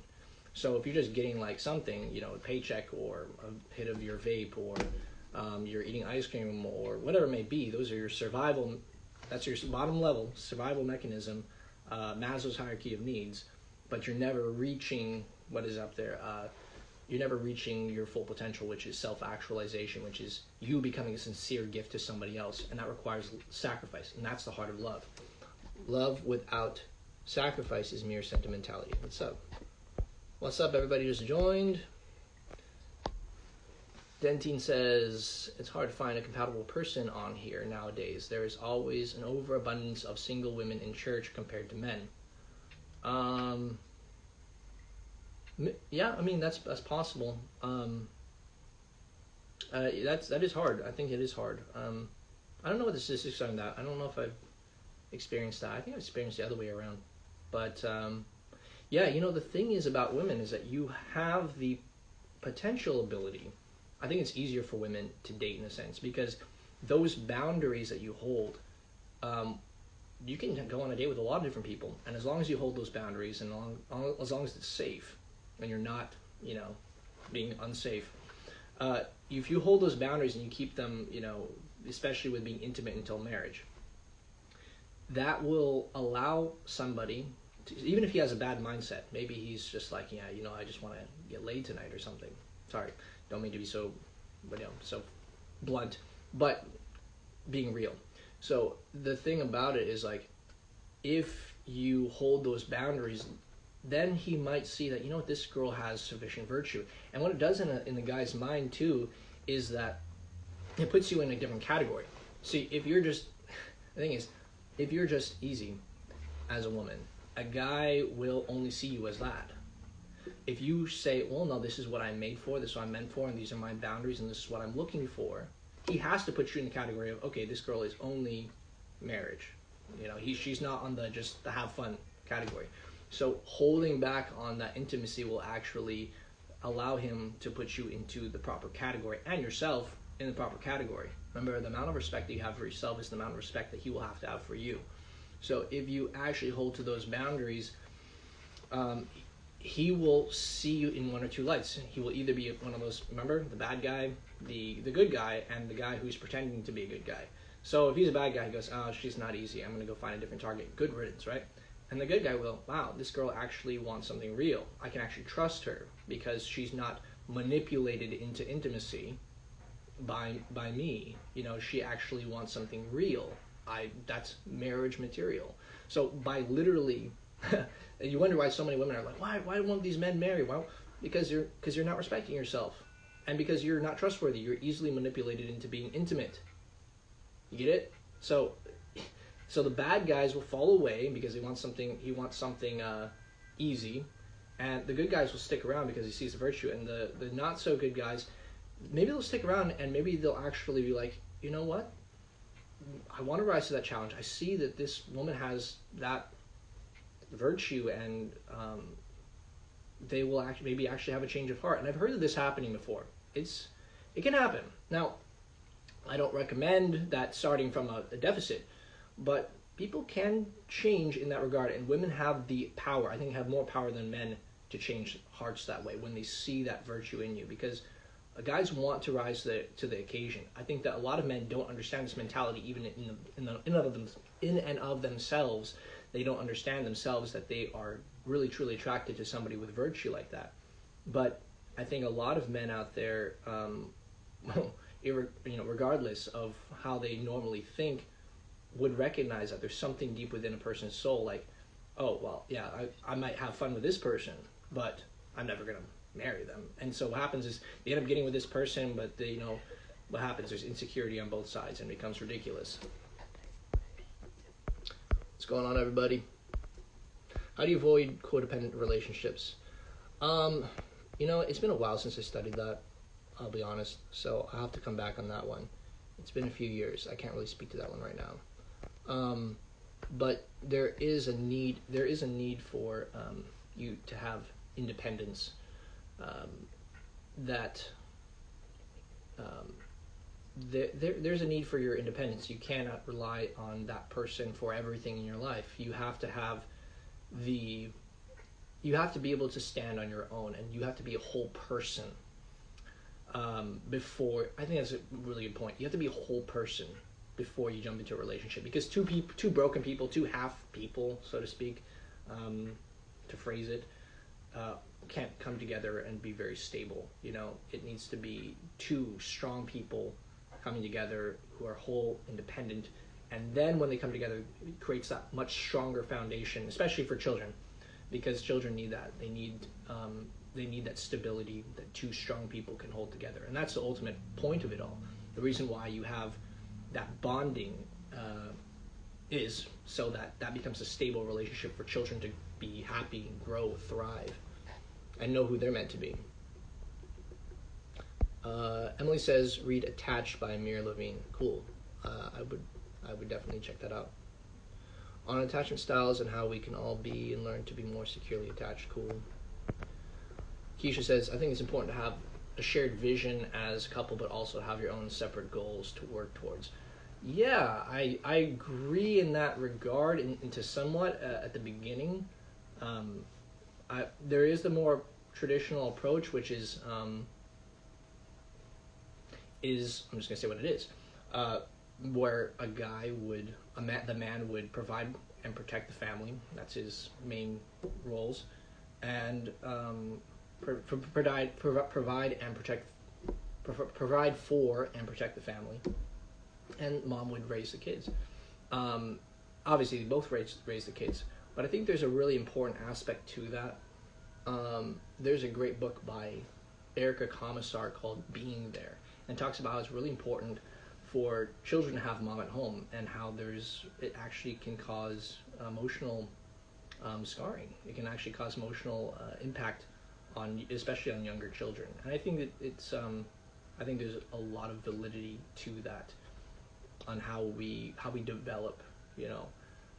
So if you're just getting like something, a paycheck or a hit of your vape or you're eating ice cream or whatever it may be, those are your survival That's your bottom level survival mechanism, Maslow's hierarchy of needs. But you're never reaching what is up there. You're never reaching your full potential, which is self-actualization, which is you becoming a sincere gift to somebody else, and that requires sacrifice, and that's the heart of love. Love without sacrifice is mere sentimentality. What's up? What's up, everybody just joined? Dentine says, it's hard to find a compatible person on here nowadays. There is always an overabundance of single women in church compared to men. Yeah, I mean, that's possible. That is hard. I think it is hard. I don't know what the statistics are on that. I don't know if I've experienced that. I think I've experienced the other way around. But, yeah, the thing is about women is that you have the potential ability. I think it's easier for women to date in a sense because those boundaries that you hold, you can go on a date with a lot of different people, and as long as you hold those boundaries and as long as it's safe and you're not, being unsafe, if you hold those boundaries and you keep them, especially with being intimate until marriage, that will allow somebody to, even if he has a bad mindset, maybe he's just like, I just want to get laid tonight or something. Sorry, don't mean to be so blunt, but being real. So the thing about it is, like, if you hold those boundaries, then he might see that, this girl has sufficient virtue. And what it does in the guy's mind too is that it puts you in a different category. See, the thing is, if you're just easy as a woman, a guy will only see you as that. If you say, well, no, this is what I'm made for, this is what I'm meant for, and these are my boundaries, and this is what I'm looking for, he has to put you in the category of, okay, this girl is only marriage. She's not on the just the have fun category. So holding back on that intimacy will actually allow him to put you into the proper category and yourself in the proper category. Remember, the amount of respect that you have for yourself is the amount of respect that he will have to have for you. So if you actually hold to those boundaries, he will see you in one or two lights. He will either be one of those, remember, the bad guy, the good guy, and the guy who's pretending to be a good guy. So if he's a bad guy, he goes, oh, she's not easy, I'm going to go find a different target. Good riddance, right? And the good guy will, wow, this girl actually wants something real. I can actually trust her because she's not manipulated into intimacy by me. She actually wants something real. That's marriage material. So by literally, you wonder why so many women are like, why won't these men marry? Well, because you're not respecting yourself, and because you're not trustworthy. You're easily manipulated into being intimate. You get it? So the bad guys will fall away because he wants something easy, and the good guys will stick around because he sees the virtue. And the not so good guys, maybe they'll stick around and maybe they'll actually be like, you know what? I want to rise to that challenge. I see that this woman has that virtue, and they will maybe actually have a change of heart. And I've heard of this happening before. It can happen. Now, I don't recommend that starting from a deficit, but people can change in that regard, and women have the power. I think have more power than men to change hearts that way when they see that virtue in you, because guys want to rise to the occasion. I think that a lot of men don't understand this mentality, even in and of themselves. They don't understand themselves that they are really truly attracted to somebody with virtue like that. But I think a lot of men out there, regardless of how they normally think, would recognize that there's something deep within a person's soul, like, oh, well, yeah, I might have fun with this person, but I'm never going to marry them. And so what happens is they end up getting with this person, but what happens? There's insecurity on both sides, and it becomes ridiculous. What's going on, everybody? How do you avoid codependent relationships? It's been a while since I studied that, I'll be honest, so I'll have to come back on that one. It's been a few years. I can't really speak to that one right now. But there is a need for you to have independence. There's a need for your independence. You cannot rely on that person for everything in your life. You have to be able to stand on your own, and you have to be a whole person. I think that's a really good point. You have to be a whole person before you jump into a relationship, because two broken people, two half people, so to speak, to phrase it, can't come together and be very stable. It needs to be two strong people coming together who are whole, independent, and then when they come together, it creates that much stronger foundation, especially for children, because children need that. They need that stability that two strong people can hold together, and that's the ultimate point of it all. The reason why you have that bonding is so that becomes a stable relationship for children to be happy, grow, thrive, and know who they're meant to be. Emily says, read Attached by Amir Levine. Cool. I would definitely check that out. On attachment styles and how we can all be and learn to be more securely attached. Cool. Keisha says, I think it's important to have a shared vision as a couple, but also have your own separate goals to work towards. Yeah, I agree in that regard, into somewhat at the beginning. There is the more traditional approach, which is I'm just going to say what it is, where the man would provide and protect the family. That's his main roles, and provide for and protect the family, and mom would raise the kids. Obviously, they both raise the kids, but I think there's a really important aspect to that. There's a great book by Erica Commissar called Being There, and talks about how it's really important for children to have mom at home, and how it actually can cause emotional scarring. It can actually cause emotional impact especially on younger children. And I think that I think there's a lot of validity to that, on how we develop,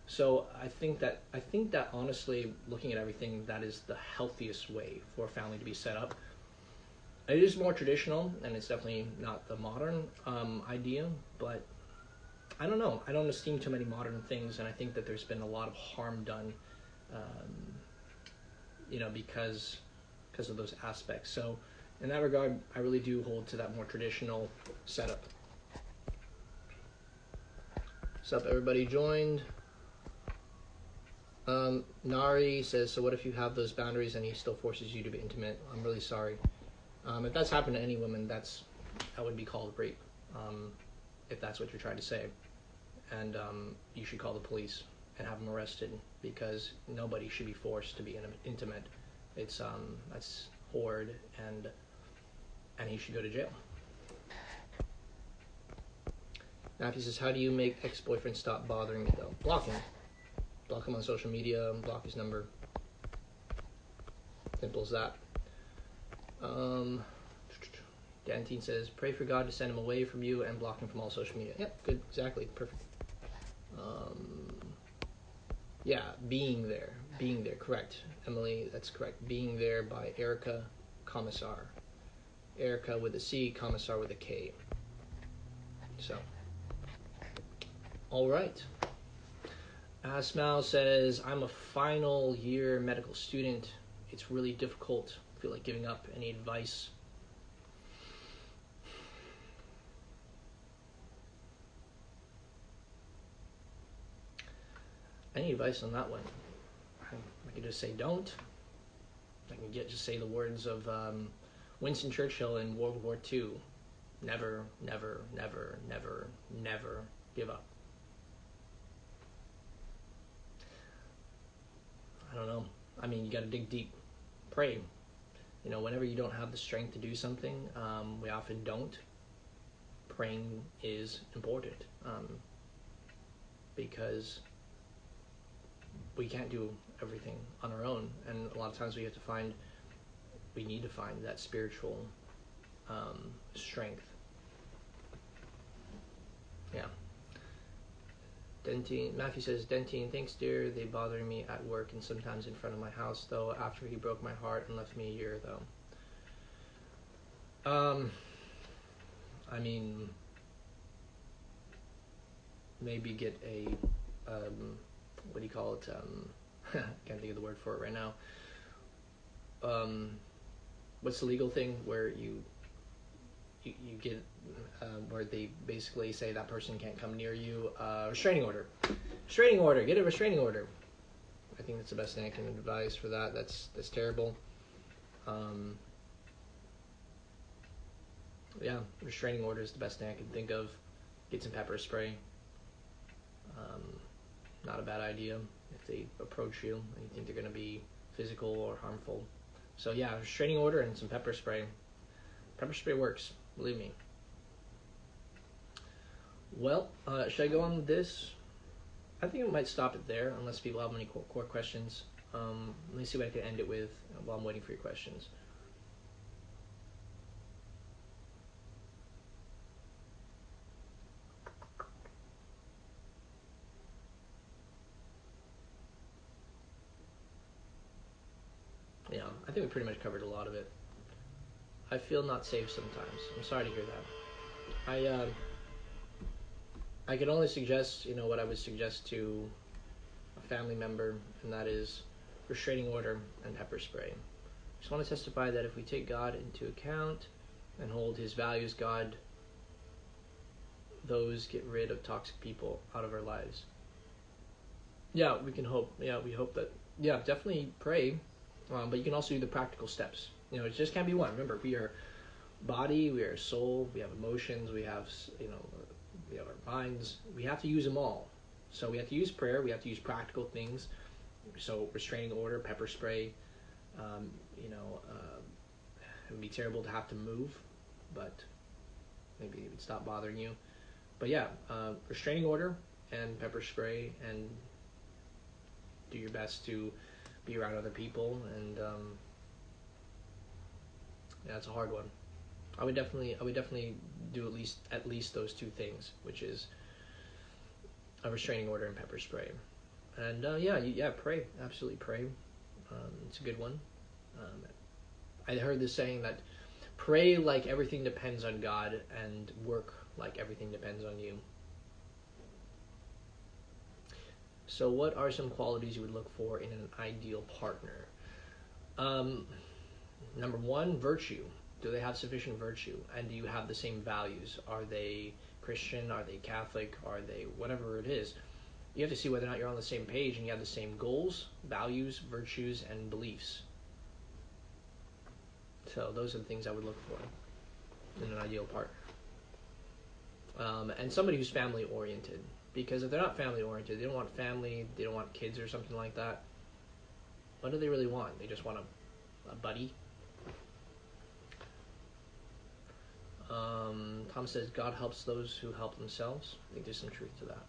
So I think that honestly, looking at everything, that is the healthiest way for a family to be set up. It is more traditional, and it's definitely not the modern idea, but I don't know. I don't esteem too many modern things, and I think that there's been a lot of harm done, because of those aspects. So in that regard, I really do hold to that more traditional setup. What's up, everybody joined? Nari says, so what if you have those boundaries and he still forces you to be intimate? I'm really sorry. If that's happened to any woman, that would be called rape, if that's what you're trying to say. And you should call the police and have him arrested, because nobody should be forced to be intimate. That's horrid, and he should go to jail. Matthew says, how do you make ex-boyfriend stop bothering me, though? Block him. Block him on social media, block his number. Simple as that. Dantine says, pray for God to send him away from you and block him from all social media. Yep, good, exactly, perfect. Yeah, Being There, correct. Emily, that's correct. Being There by Erica Commissar. Erica with a C, Commissar with a K. So, all right. Asmal says, I'm a final year medical student. It's really difficult. I feel like giving up. Any advice? Any advice on that one? I could just say don't. I can just say the words of Winston Churchill in World War II. Never, never, never, never, never give up. I don't know. I mean, you got to dig deep. Pray. Whenever you don't have the strength to do something, we often don't. Praying is important, because we can't do everything on our own, and a lot of times we need to find that spiritual strength. Yeah. Matthew says, Dentine, thanks dear, they bother me at work and sometimes in front of my house, though, after he broke my heart and left me a year ago. I mean, maybe get a, what do you call it, can't think of the word for it right now. What's the legal thing where you you get where they basically say that person can't come near you. Restraining order. Restraining order. Get a restraining order. I think that's the best thing I can advise for that. That's terrible. Yeah, restraining order is the best thing I can think of. Get some pepper spray. Not a bad idea if they approach you and you think they're going to be physical or harmful. So yeah, restraining order and some pepper spray. Pepper spray works, believe me. Well, should I go on with this? I think I might stop it there unless people have any core questions. Let me see what I can end it with while I'm waiting for your questions. Yeah, I think we pretty much covered a lot of it. I feel not safe sometimes. I'm sorry to hear that. I can only suggest, what I would suggest to a family member, and that is restraining order and pepper spray. I just want to testify that if we take God into account and hold His values, God, those get rid of toxic people out of our lives. Yeah, we can hope. Yeah, we hope that. Yeah, definitely pray. But you can also do the practical steps. It just can't be one. Remember, we are body, we are soul, we have emotions, we have, we have our minds. We have to use them all. So we have to use prayer. We have to use practical things. So restraining order, pepper spray. It would be terrible to have to move, but maybe it would stop bothering you. But yeah, restraining order and pepper spray, and do your best to be around other people. And yeah, it's a hard one. I would definitely do at least those two things, which is a restraining order and pepper spray. And pray. Absolutely pray. It's a good one. I heard this saying that pray like everything depends on God and work like everything depends on you. So what are some qualities you would look for in an ideal partner? Number one, virtue. Do they have sufficient virtue? And do you have the same values? Are they Christian? Are they Catholic? Are they whatever it is? You have to see whether or not you're on the same page and you have the same goals, values, virtues, and beliefs. So those are the things I would look for in an ideal partner. And somebody who's family oriented. Because if they're not family oriented, they don't want family, they don't want kids or something like that. What do they really want? They just want a buddy. Tom says God helps those who help themselves. I think there's some truth to that.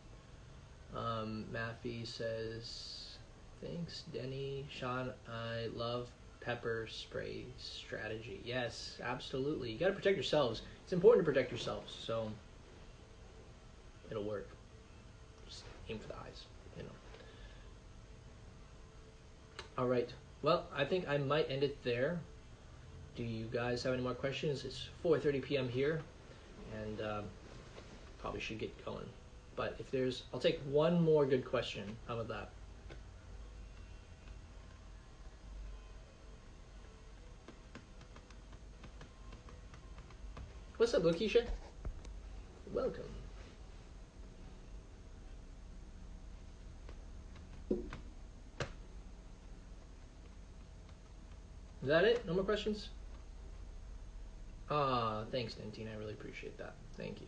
Maffey says, thanks, Denny. Sean, I love pepper spray strategy. Yes, absolutely. You got to protect yourselves. It's important to protect yourselves, so it'll work. Just aim for the eyes, All right. Well, I think I might end it there. Do you guys have any more questions? It's 4:30 p.m. here, and probably should get going. But if there's, I'll take one more good question. How about that? What's up, Lakeisha? Welcome. Is that it? No more questions? Thanks, Nantine. I really appreciate that. Thank you.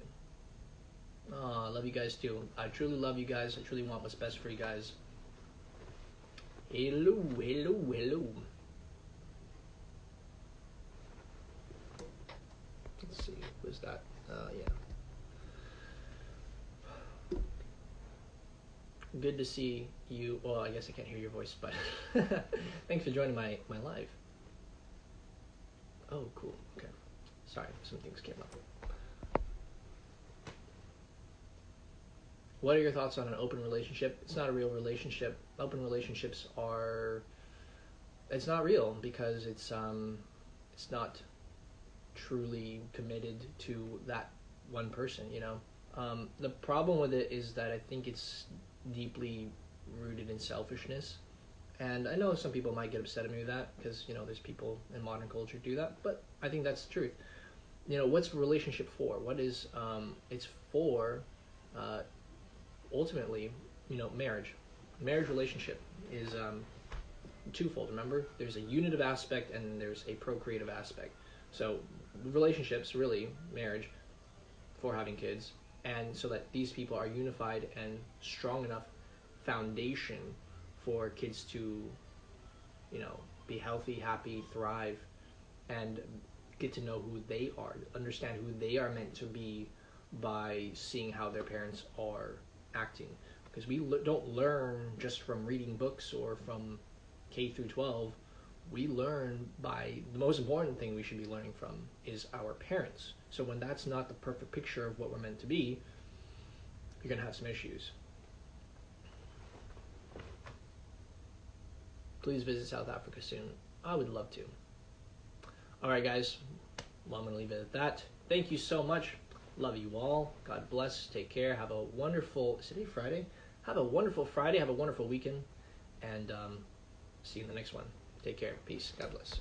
I love you guys too. I truly love you guys. I truly want what's best for you guys. Hello, hello, hello. Let's see. Who's that? Yeah. Good to see you. Well, I guess I can't hear your voice, but thanks for joining my live. Oh, cool. Okay. Sorry, some things came up. What are your thoughts on an open relationship? It's not a real relationship. Open relationships are... It's not real because it's not truly committed to that one person, The problem with it is that I think it's deeply rooted in selfishness. And I know some people might get upset at me with that because, there's people in modern culture do that, but I think that's the truth. what's a relationship for? What is it's for uh, ultimately, marriage. Marriage relationship is twofold. Remember, there's a unitive aspect and there's a procreative aspect. So relationships, really, marriage, for having kids, and so that these people are unified and strong enough foundation for kids to, be healthy, happy, thrive, and get to know who they are, understand who they are meant to be by seeing how their parents are acting. Because we don't learn just from reading books or from K through 12. We learn by the most important thing we should be learning from is our parents. So when that's not the perfect picture of what we're meant to be, you're going to have some issues. Please visit South Africa soon. I would love to. All right, guys. Well, I'm going to leave it at that. Thank you so much. Love you all. God bless. Take care. Have a wonderful... Is today Friday? Have a wonderful Friday. Have a wonderful weekend. And see you in the next one. Take care. Peace. God bless.